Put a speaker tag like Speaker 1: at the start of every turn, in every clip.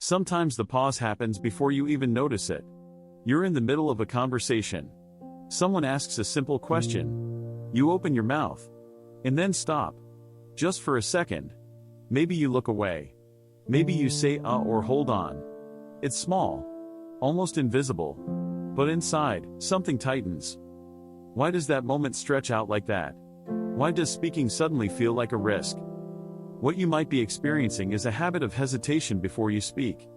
Speaker 1: Sometimes the pause happens before you even notice it. You're in the middle of a conversation. Someone asks a simple question. You open your mouth. And then stop. Just for a second. Maybe you look away. Maybe you say or hold on. It's small. Almost invisible. But inside, something tightens. Why does that moment stretch out like that? Why does speaking suddenly feel like a risk? What you might be experiencing is a habit of hesitation before you speak.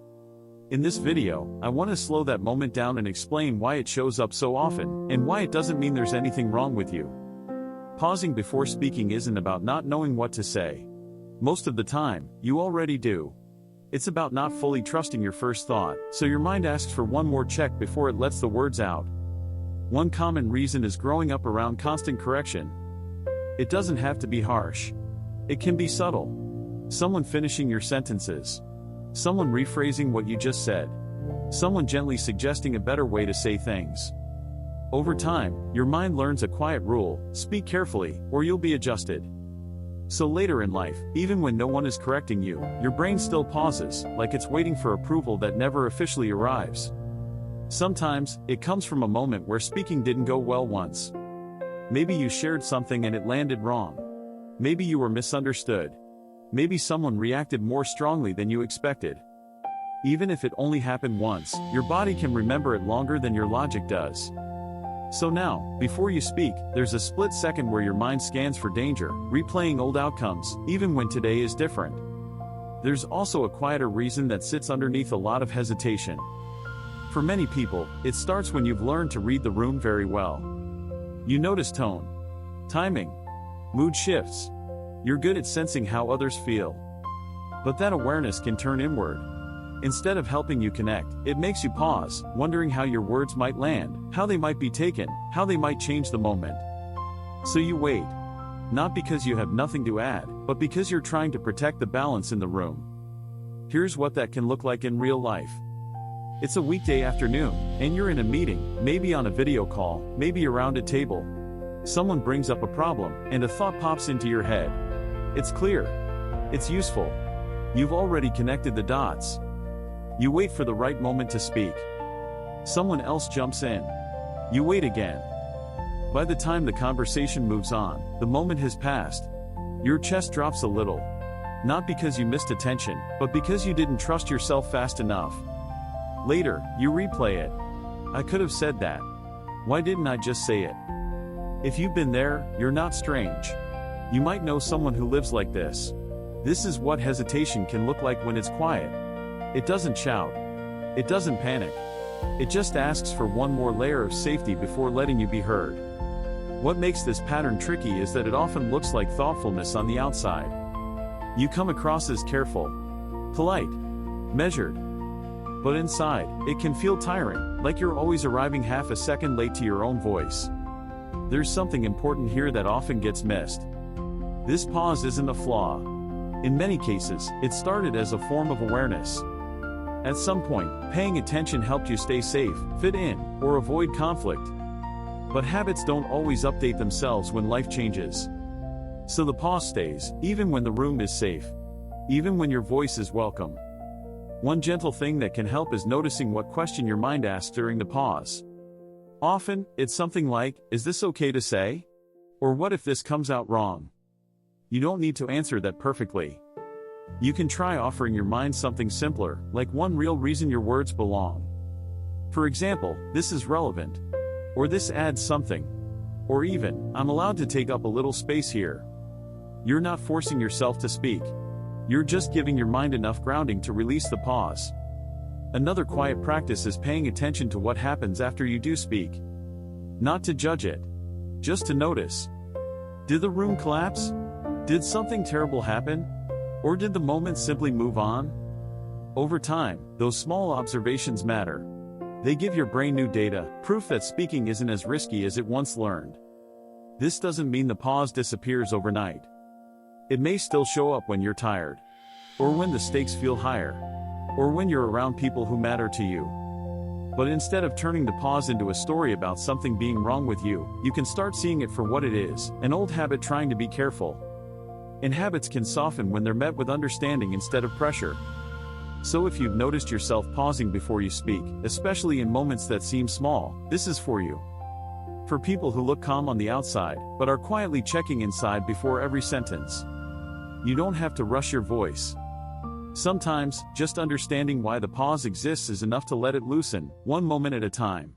Speaker 1: In this video, I want to slow that moment down and explain why it shows up so often, and why it doesn't mean there's anything wrong with you. Pausing before speaking isn't about not knowing what to say. Most of the time, you already do. It's about not fully trusting your first thought, so your mind asks for one more check before it lets the words out. One common reason is growing up around constant correction. It doesn't have to be harsh. It can be subtle. Someone finishing your sentences. Someone rephrasing what you just said. Someone gently suggesting a better way to say things. Over time, your mind learns a quiet rule: speak carefully, or you'll be adjusted. So later in life, even when no one is correcting you, your brain still pauses, like it's waiting for approval that never officially arrives. Sometimes, it comes from a moment where speaking didn't go well once. Maybe you shared something and it landed wrong. Maybe you were misunderstood. Maybe someone reacted more strongly than you expected. Even if it only happened once, your body can remember it longer than your logic does. So now, before you speak, there's a split second where your mind scans for danger, replaying old outcomes, even when today is different. There's also a quieter reason that sits underneath a lot of hesitation. For many people, it starts when you've learned to read the room very well. You notice tone, timing, mood shifts. You're good at sensing how others feel. But that awareness can turn inward. Instead of helping you connect, it makes you pause, wondering how your words might land, how they might be taken, how they might change the moment. So you wait. Not because you have nothing to add, but because you're trying to protect the balance in the room. Here's what that can look like in real life. It's a weekday afternoon, and you're in a meeting, maybe on a video call, maybe around a table. Someone brings up a problem, and a thought pops into your head. It's clear. It's useful. You've already connected the dots. You wait for the right moment to speak. Someone else jumps in. You wait again. By the time the conversation moves on, the moment has passed. Your chest drops a little. Not because you missed attention, but because you didn't trust yourself fast enough. Later, you replay it. I could have said that. Why didn't I just say it? If you've been there, you're not strange. You might know someone who lives like this. This is what hesitation can look like when it's quiet. It doesn't shout. It doesn't panic. It just asks for one more layer of safety before letting you be heard. What makes this pattern tricky is that it often looks like thoughtfulness on the outside. You come across as careful, polite, measured. But inside, it can feel tiring, like you're always arriving half a second late to your own voice. There's something important here that often gets missed. This pause isn't a flaw. In many cases, it started as a form of awareness. At some point, paying attention helped you stay safe, fit in, or avoid conflict. But habits don't always update themselves when life changes. So the pause stays, even when the room is safe. Even when your voice is welcome. One gentle thing that can help is noticing what question your mind asks during the pause. Often, it's something like, is this okay to say? Or what if this comes out wrong? You don't need to answer that perfectly. You can try offering your mind something simpler, like one real reason your words belong. For example, this is relevant. Or this adds something. Or even, I'm allowed to take up a little space here. You're not forcing yourself to speak. You're just giving your mind enough grounding to release the pause. Another quiet practice is paying attention to what happens after you do speak. Not to judge it. Just to notice. Did the room collapse? Did something terrible happen? Or did the moment simply move on? Over time, those small observations matter. They give your brain new data, proof that speaking isn't as risky as it once learned. This doesn't mean the pause disappears overnight. It may still show up when you're tired. Or when the stakes feel higher. Or when you're around people who matter to you. But instead of turning the pause into a story about something being wrong with you, you can start seeing it for what it is, an old habit trying to be careful. And habits can soften when they're met with understanding instead of pressure. So if you've noticed yourself pausing before you speak, especially in moments that seem small, this is for you. For people who look calm on the outside, but are quietly checking inside before every sentence. You don't have to rush your voice. Sometimes, just understanding why the pause exists is enough to let it loosen, one moment at a time.